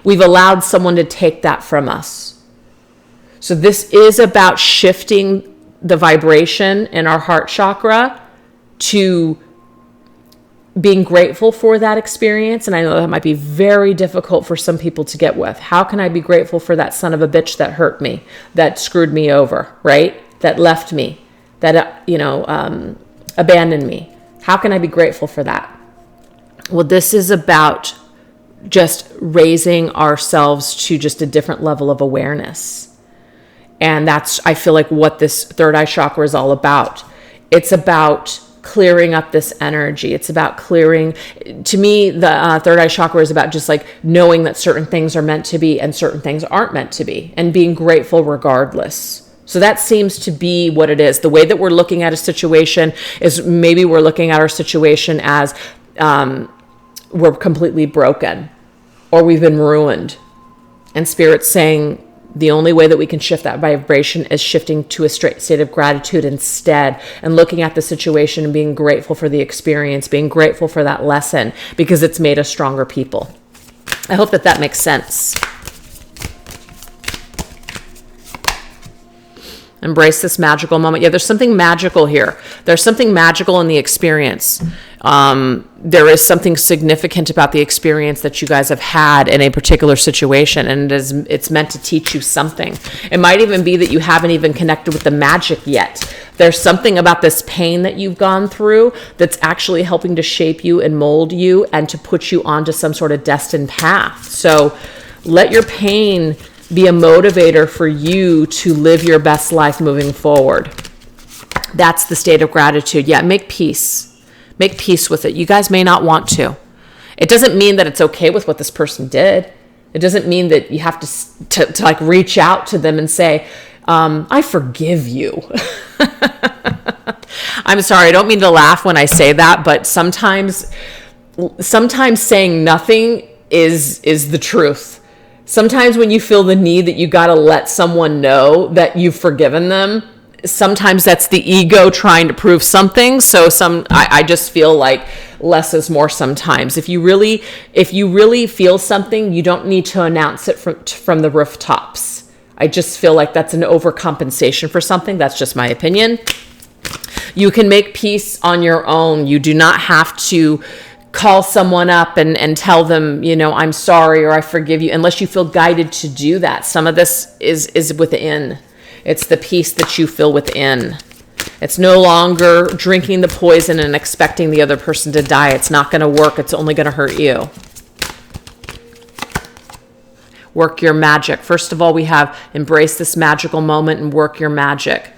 we've allowed someone to take that from us. So this is about shifting the vibration in our heart chakra to being grateful for that experience. And I know that might be very difficult for some people to get with. How can I be grateful for that son of a bitch that hurt me, that screwed me over, right? That left me, that, abandoned me. How can I be grateful for that? Well, this is about just raising ourselves to just a different level of awareness. And that's, I feel like, what this third eye chakra is all about. It's about clearing up this energy. It's about clearing. To me, the third eye chakra is about just like knowing that certain things are meant to be and certain things aren't meant to be, and being grateful regardless. So that seems to be what it is. The way that we're looking at a situation is maybe we're looking at our situation as we're completely broken or we've been ruined. And Spirit's saying the only way that we can shift that vibration is shifting to a straight state of gratitude instead, and looking at the situation and being grateful for the experience, being grateful for that lesson, because it's made us stronger people. I hope that makes sense. Embrace this magical moment. Yeah, there's something magical here. There's something magical in the experience. There is something significant about the experience that you guys have had in a particular situation, and it's meant to teach you something. It might even be that you haven't even connected with the magic yet. There's something about this pain that you've gone through that's actually helping to shape you and mold you and to put you onto some sort of destined path. So let your pain be a motivator for you to live your best life moving forward. That's the state of gratitude. Yeah, make peace. Make peace with it. You guys may not want to. It doesn't mean that it's okay with what this person did. It doesn't mean that you have to like reach out to them and say, I forgive you. I'm sorry, I don't mean to laugh when I say that, but sometimes saying nothing is the truth. Sometimes when you feel the need that you got to let someone know that you've forgiven them, sometimes that's the ego trying to prove something. So I just feel like less is more sometimes. If you really feel something, you don't need to announce it from the rooftops. I just feel like that's an overcompensation for something. That's just my opinion. You can make peace on your own. You do not have to call someone up and tell them, I'm sorry or I forgive you, unless you feel guided to do that. Some of this is within. It's the peace that you feel within. It's no longer drinking the poison and expecting the other person to die. It's not going to work. It's only going to hurt you. Work your magic. First of all, we have embrace this magical moment and work your magic.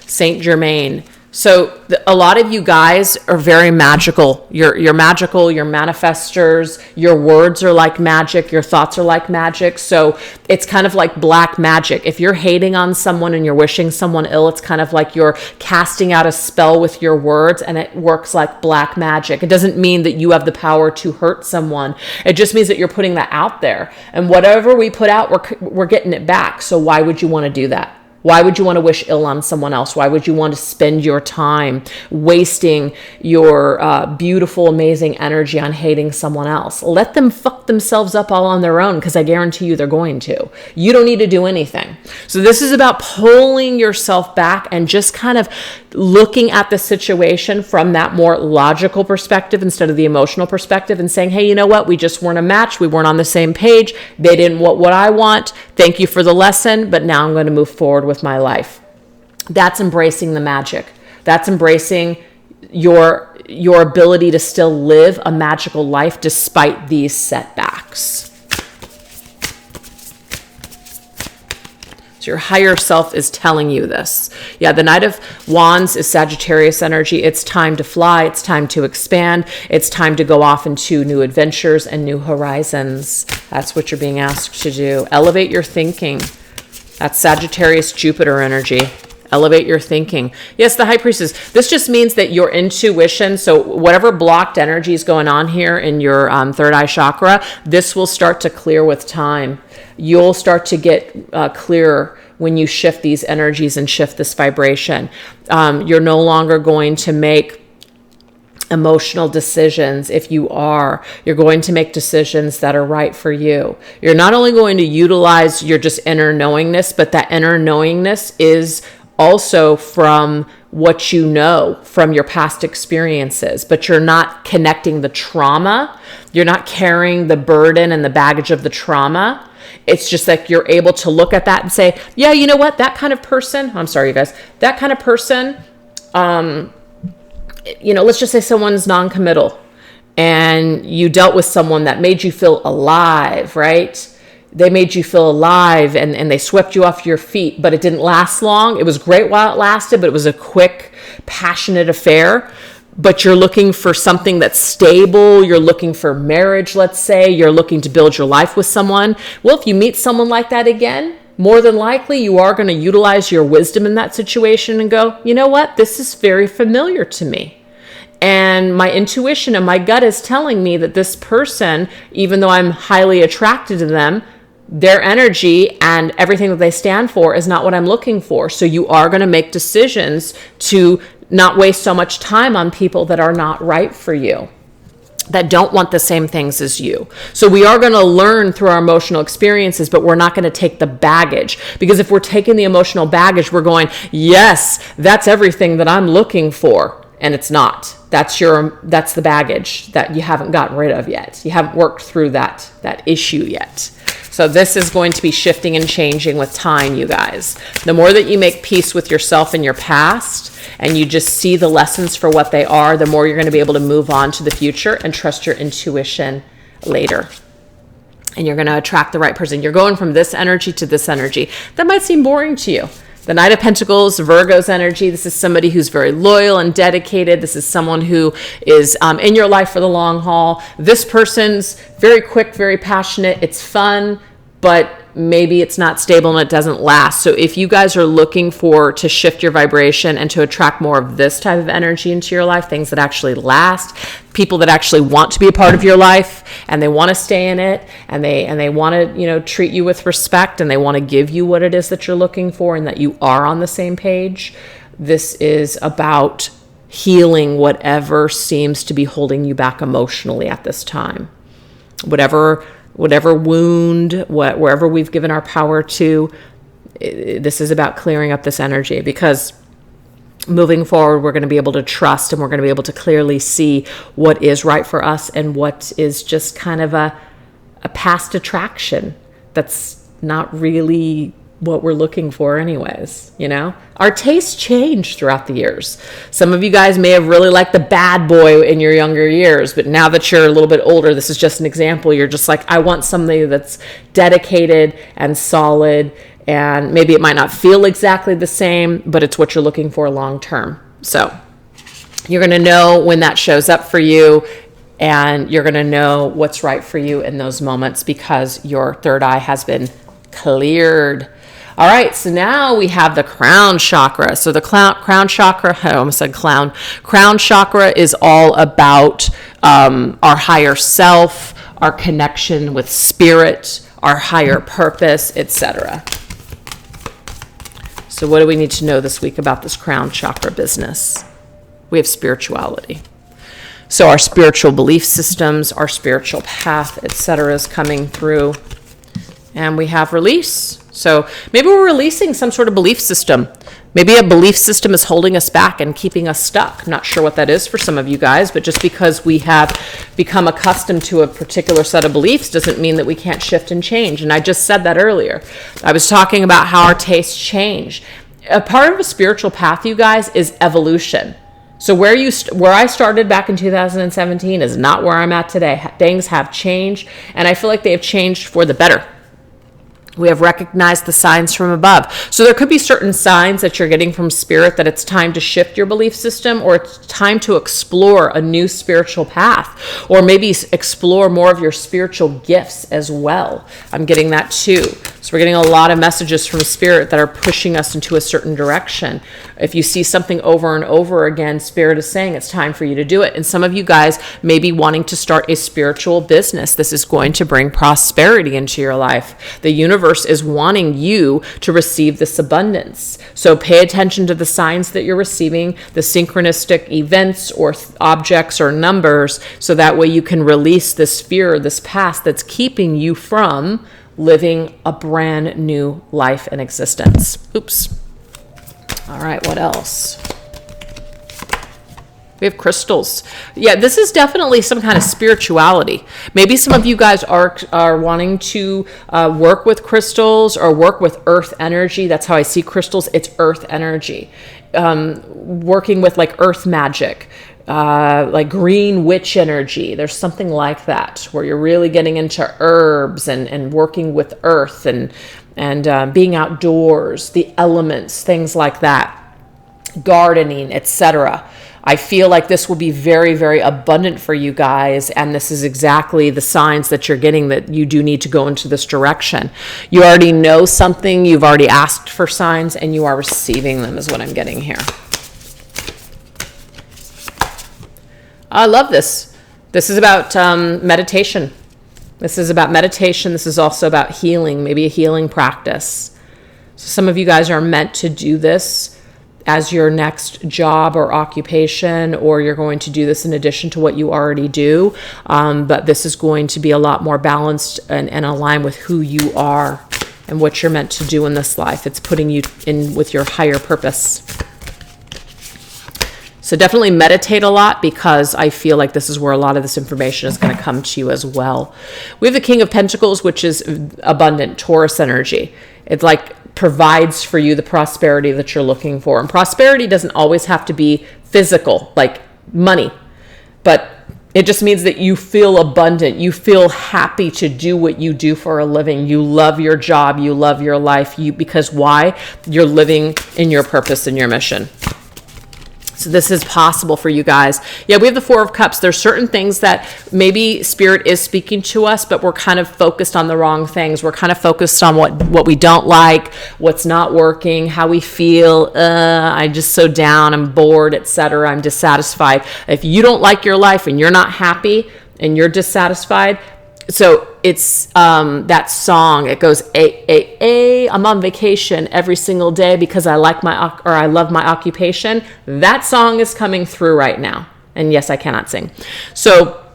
Saint Germain. So a lot of you guys are very magical. You're magical, you're manifestors, your words are like magic, your thoughts are like magic. So it's kind of like black magic. If you're hating on someone and you're wishing someone ill, it's kind of like you're casting out a spell with your words, and it works like black magic. It doesn't mean that you have the power to hurt someone. It just means that you're putting that out there. And whatever we put out, we're getting it back. So why would you want to do that? Why would you want to wish ill on someone else? Why would you want to spend your time wasting your beautiful, amazing energy on hating someone else? Let them fuck themselves up all on their own, because I guarantee you they're going to. You don't need to do anything. So this is about pulling yourself back and just kind of looking at the situation from that more logical perspective instead of the emotional perspective, and saying, hey, you know what? We just weren't a match. We weren't on the same page. They didn't want what I want. Thank you for the lesson, but now I'm going to move forward with my life. That's embracing the magic. That's embracing your ability to still live a magical life despite these setbacks. Your higher self is telling you this. Yeah, the Knight of Wands is Sagittarius energy. It's time to fly. It's time to expand. It's time to go off into new adventures and new horizons. That's what you're being asked to do. Elevate your thinking. That's Sagittarius Jupiter energy. Elevate your thinking. Yes, the High Priestess. This just means that your intuition, so whatever blocked energy is going on here in your third eye chakra, this will start to clear with time. You'll start to get clearer when you shift these energies and shift this vibration. You're no longer going to make emotional decisions. If you are, you're going to make decisions that are right for you. You're not only going to utilize your just inner knowingness, but that inner knowingness is also from what you know from your past experiences, but you're not connecting the trauma. You're not carrying the burden and the baggage of the trauma. It's just like you're able to look at that and say, yeah, you know what? That kind of person, I'm sorry, you guys, that kind of person, let's just say someone's non-committal and you dealt with someone that made you feel alive, right? They made you feel alive and they swept you off your feet, but it didn't last long. It was great while it lasted, but it was a quick, passionate affair. But you're looking for something that's stable. You're looking for marriage, let's say. You're looking to build your life with someone. Well, if you meet someone like that again, more than likely you are going to utilize your wisdom in that situation and go, you know what? This is very familiar to me. And my intuition and my gut is telling me that this person, even though I'm highly attracted to them, their energy and everything that they stand for is not what I'm looking for. So you are going to make decisions to not waste so much time on people that are not right for you, that don't want the same things as you. So we are going to learn through our emotional experiences, but we're not going to take the baggage. Because if we're taking the emotional baggage, we're going, yes, that's everything that I'm looking for. And it's not. That's the baggage that you haven't gotten rid of yet. You haven't worked through that issue yet. So this is going to be shifting and changing with time, you guys. The more that you make peace with yourself and your past, and you just see the lessons for what they are, the more you're going to be able to move on to the future and trust your intuition later. and you're going to attract the right person. You're going from this energy to this energy. That might seem boring to you. The Knight of Pentacles, Virgo's energy. This is somebody who's very loyal and dedicated. This is someone who is in your life for the long haul. This person's very quick, very passionate. It's fun, but maybe it's not stable and it doesn't last. So if you guys are looking to shift your vibration and to attract more of this type of energy into your life, things that actually last, people that actually want to be a part of your life and they want to stay in it, and they want to, treat you with respect, and they want to give you what it is that you're looking for, and that you are on the same page. This is about healing whatever seems to be holding you back emotionally at this time. Whatever wound, wherever we've given our power to, this is about clearing up this energy, because moving forward, we're going to be able to trust, and we're going to be able to clearly see what is right for us and what is just kind of a past attraction that's not really what we're looking for anyways. Our tastes change throughout the years. Some of you guys may have really liked the bad boy in your younger years, but now that you're a little bit older, this is just an example. You're just like, I want somebody that's dedicated and solid, and maybe it might not feel exactly the same, but it's what you're looking for long term. So you're going to know when that shows up for you, and you're going to know what's right for you in those moments, because your third eye has been cleared. All right, so now we have the crown chakra. So the crown chakra, I almost said clown. Crown chakra is all about our higher self, our connection with spirit, our higher purpose, etc. So what do we need to know this week about this crown chakra business? We have spirituality. So our spiritual belief systems, our spiritual path, etc. is coming through. And we have release. So maybe we're releasing some sort of belief system. Maybe a belief system is holding us back and keeping us stuck. I'm not sure what that is for some of you guys, but just because we have become accustomed to a particular set of beliefs doesn't mean that we can't shift and change. And I just said that earlier. I was talking about how our tastes change. A part of a spiritual path, you guys, is evolution. So where I started back in 2017 is not where I'm at today. Things have changed, and I feel like they have changed for the better. We have recognized the signs from above. So there could be certain signs that you're getting from spirit that it's time to shift your belief system, or it's time to explore a new spiritual path, or maybe explore more of your spiritual gifts as well. I'm getting that too. So we're getting a lot of messages from spirit that are pushing us into a certain direction. If you see something over and over again, spirit is saying it's time for you to do it. And some of you guys may be wanting to start a spiritual business. This is going to bring prosperity into your life. The universe is wanting you to receive this abundance. So pay attention to the signs that you're receiving, the synchronistic events or objects or numbers, so that way you can release this fear, this past that's keeping you from living a brand new life and existence. Oops. All right, what else? We have crystals. Yeah, this is definitely some kind of spirituality. Maybe some of you guys are wanting to work with crystals or work with earth energy. That's how I see crystals. It's earth energy. Working with like earth magic, like green witch energy. There's something like that where you're really getting into herbs and working with earth and being outdoors, the elements, things like that, gardening, etc. I feel like this will be very, very abundant for you guys, and this is exactly the signs that you're getting that you do need to go into this direction. You already know something, you've already asked for signs, and you are receiving them is what I'm getting here. I love this. This is about meditation. This is about meditation. This is also about healing, maybe a healing practice. So some of you guys are meant to do this as your next job or occupation, or you're going to do this in addition to what you already do. But this is going to be a lot more balanced and aligned with who you are and what you're meant to do in this life. It's putting you in with your higher purpose. So definitely meditate a lot, because I feel like this is where a lot of this information is going to come to you as well. We have the King of Pentacles, which is abundant, Taurus energy. It's like provides for you the prosperity that you're looking for. And prosperity doesn't always have to be physical, like money. But It just means that you feel abundant. You feel happy to do what you do for a living. You love your job. You love your life. Because why? You're living in your purpose and your mission. So this is possible for you guys. Yeah, we have the Four of Cups. There's certain things that maybe Spirit is speaking to us, but we're kind of focused on the wrong things. We're kind of focused on what we don't like, what's not working, how we feel. I'm just so down, I'm bored, etc. I'm dissatisfied. If you don't like your life and you're not happy and you're dissatisfied, so it's that song. It goes, I'm on vacation every single day because I love my occupation. That song is coming through right now. And yes, I cannot sing. So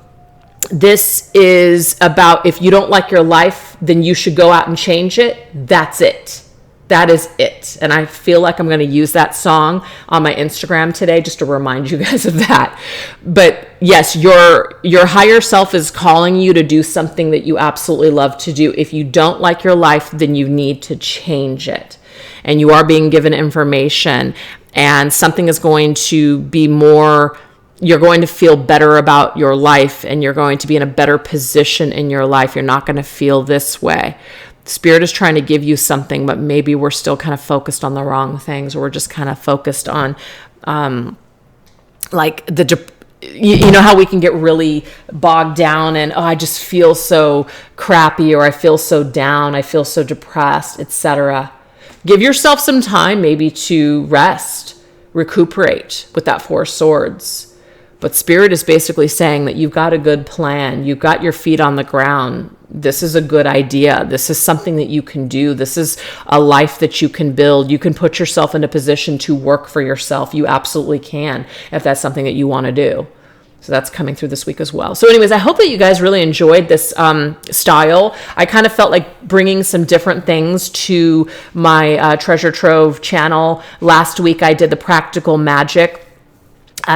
this is about, if you don't like your life, then you should go out and change it. That's it. That is it. And I feel like I'm going to use that song on my Instagram today just to remind you guys of that. But yes, your higher self is calling you to do something that you absolutely love to do. If you don't like your life, then you need to change it. And you are being given information, and something is going to be more, you're going to feel better about your life, and you're going to be in a better position in your life. You're not going to feel this way. Spirit is trying to give you something, but maybe we're still kind of focused on the wrong things, or we're just kind of focused on like you know how we can get really bogged down and, I just feel so crappy, or I feel so down, I feel so depressed, etc. Give yourself some time maybe to rest, recuperate with that Four of Swords. But Spirit is basically saying that you've got a good plan. You've got your feet on the ground. This is a good idea. This is something that you can do. This is a life that you can build. You can put yourself in a position to work for yourself. You absolutely can, if that's something that you want to do. So that's coming through this week as well. So anyways, I hope that you guys really enjoyed this style. I kind of felt like bringing some different things to my Treasure Trove channel. Last week I did the Practical Magic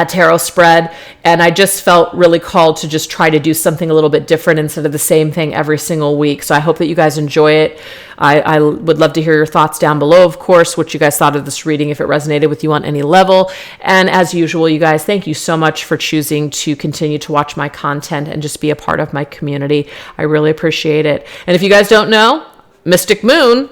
tarot spread, and I just felt really called to just try to do something a little bit different instead of the same thing every single week. So I hope that you guys enjoy it. I would love to hear your thoughts down below, of course, what you guys thought of this reading, if it resonated with you on any level. And as usual, you guys, thank you so much for choosing to continue to watch my content and just be a part of my community. I really appreciate it. And if you guys don't know, Mystic Moon,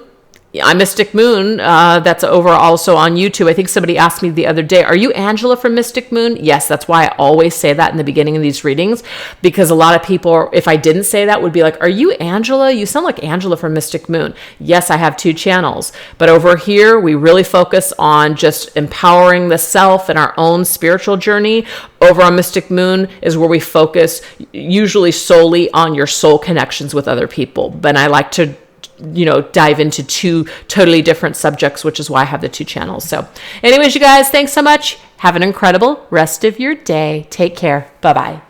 I'm Mystic Moon. That's over also on YouTube. I think somebody asked me the other day, are you Angela from Mystic Moon? Yes, that's why I always say that in the beginning of these readings, because a lot of people, if I didn't say that, would be like, are you Angela? You sound like Angela from Mystic Moon. Yes, I have 2 channels. But over here, we really focus on just empowering the self and our own spiritual journey. Over on Mystic Moon is where we focus usually solely on your soul connections with other people. But I like to dive into 2 totally different subjects, which is why I have the 2 channels. So anyways, you guys, thanks so much. Have an incredible rest of your day. Take care. Bye-bye.